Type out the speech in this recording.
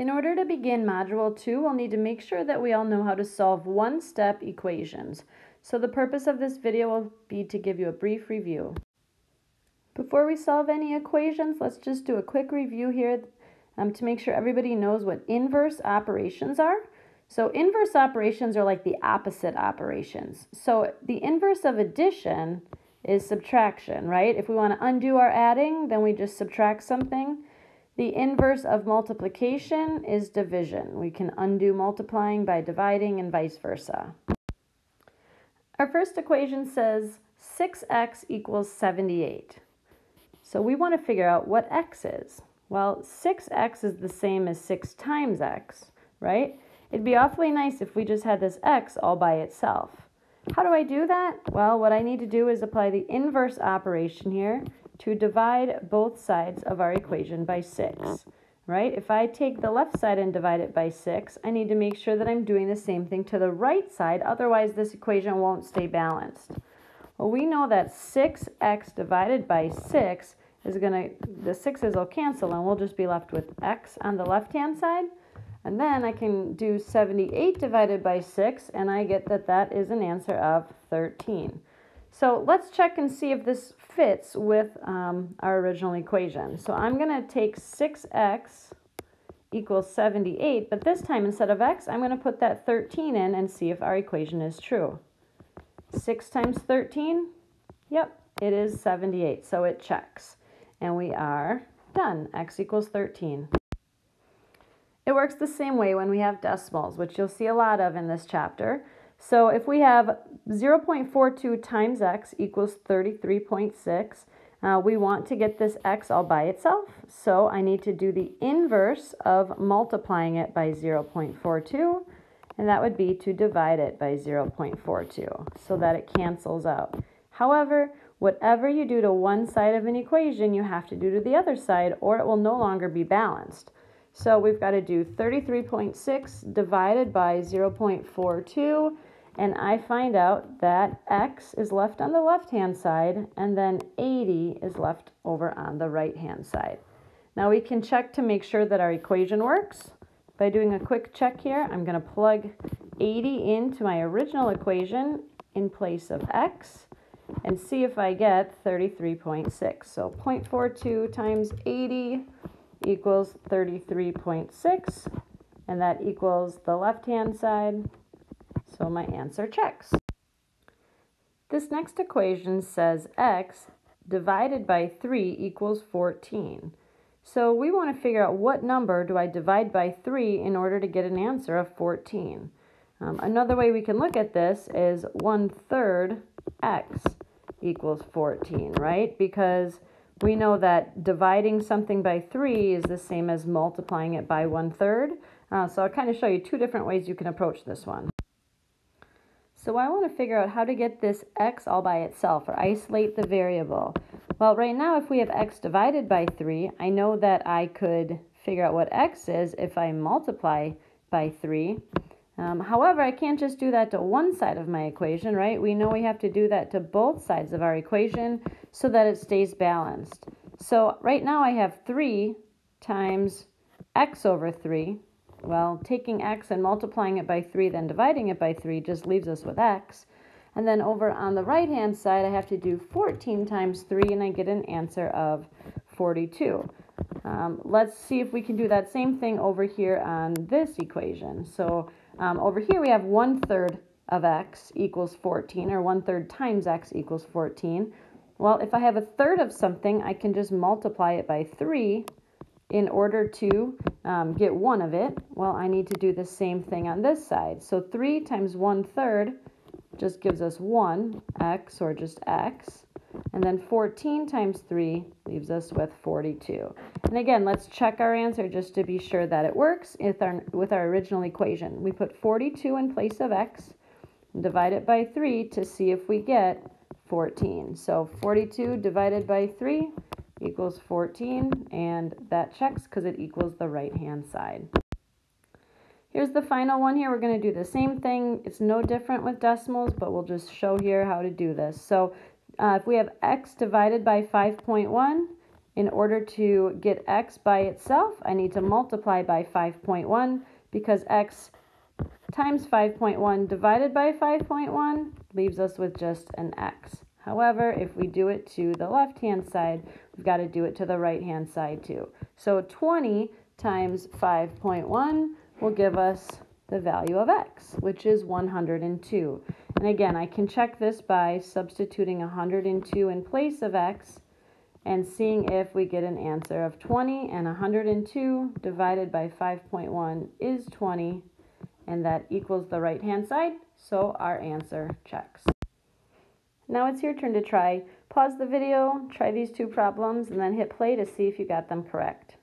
In order to begin Module 2, we'll need to make sure that we all know how to solve one-step equations. So the purpose of this video will be to give you a brief review. Before we solve any equations, let's just do a quick review here to make sure everybody knows what inverse operations are. So inverse operations are like the opposite operations. So the inverse of addition is subtraction, right? If we want to undo our adding, then we just subtract something. The inverse of multiplication is division. We can undo multiplying by dividing and vice versa. Our first equation says 6x equals 78. So we want to figure out what x is. Well, 6x is the same as 6 times x, right? It'd be awfully nice if we just had this x all by itself. How do I do that? Well, what I need to do is apply the inverse operation here to divide both sides of our equation by 6, right? If I take the left side and divide it by 6, I need to make sure that I'm doing the same thing to the right side, otherwise this equation won't stay balanced. Well, we know that 6x divided by 6 is the 6's will cancel and we'll just be left with x on the left-hand side. And then I can do 78 divided by 6, and I get that that is an answer of 13. So let's check and see if this fits with our original equation. So I'm going to take 6x equals 78, but this time instead of x, I'm going to put that 13 in and see if our equation is true. 6 times 13, yep, it is 78, so it checks. And we are done. X equals 13. It works the same way when we have decimals, which you'll see a lot of in this chapter. So if we have 0.42 times x equals 33.6, we want to get this x all by itself. So I need to do the inverse of multiplying it by 0.42, and that would be to divide it by 0.42 so that it cancels out. However, whatever you do to one side of an equation, you have to do to the other side, or it will no longer be balanced. So we've got to do 33.6 divided by 0.42, and I find out that x is left on the left-hand side, and then 80 is left over on the right-hand side. Now we can check to make sure that our equation works. By doing a quick check here, I'm going to plug 80 into my original equation in place of x, and see if I get 33.6. So 0.42 times 80 equals 33.6, and that equals the left-hand side, so my answer checks. This next equation says x divided by 3 equals 14. So we want to figure out what number do I divide by 3 in order to get an answer of 14. Another way we can look at this is 1/3 x equals 14, right? Because we know that dividing something by 3 is the same as multiplying it by 1/3. So I'll kind of show you two different ways you can approach this one. So I want to figure out how to get this x all by itself, or isolate the variable. Well, right now if we have x divided by 3, I know that I could figure out what x is if I multiply by 3. However, I can't just do that to one side of my equation, right? We know we have to do that to both sides of our equation so that it stays balanced. So right now I have 3 times x over 3. Well, taking x and multiplying it by 3, then dividing it by 3 just leaves us with x. And then over on the right-hand side, I have to do 14 times 3, and I get an answer of 42. Let's see if we can do that same thing over here on this equation. So over here we have 1/3 of x equals 14, or 1/3 times x equals 14. Well, if I have a third of something, I can just multiply it by 3 in order to get one of it. Well, I need to do the same thing on this side. So 3 times 1/3 just gives us 1x, or just x. And then 14 times 3 leaves us with 42. And again, let's check our answer just to be sure that it works with our original equation. We put 42 in place of x, and divide it by 3 to see if we get 14. So 42 divided by 3 equals 14, and that checks because it equals the right-hand side. Here's the final one here. We're going to do the same thing. It's no different with decimals, but we'll just show here how to do this. So if we have x divided by 5.1, In order to get x by itself, I need to multiply by 5.1 because x times 5.1 divided by 5.1 leaves us with just an x. However, if we do it to the left-hand side, we've got to do it to the right-hand side too. So 20 times 5.1 will give us the value of x, which is 102. And again, I can check this by substituting 102 in place of x and seeing if we get an answer of 20, and 102 divided by 5.1 is 20, and that equals the right-hand side, so our answer checks. Now it's your turn to try. Pause the video, try these two problems, and then hit play to see if you got them correct.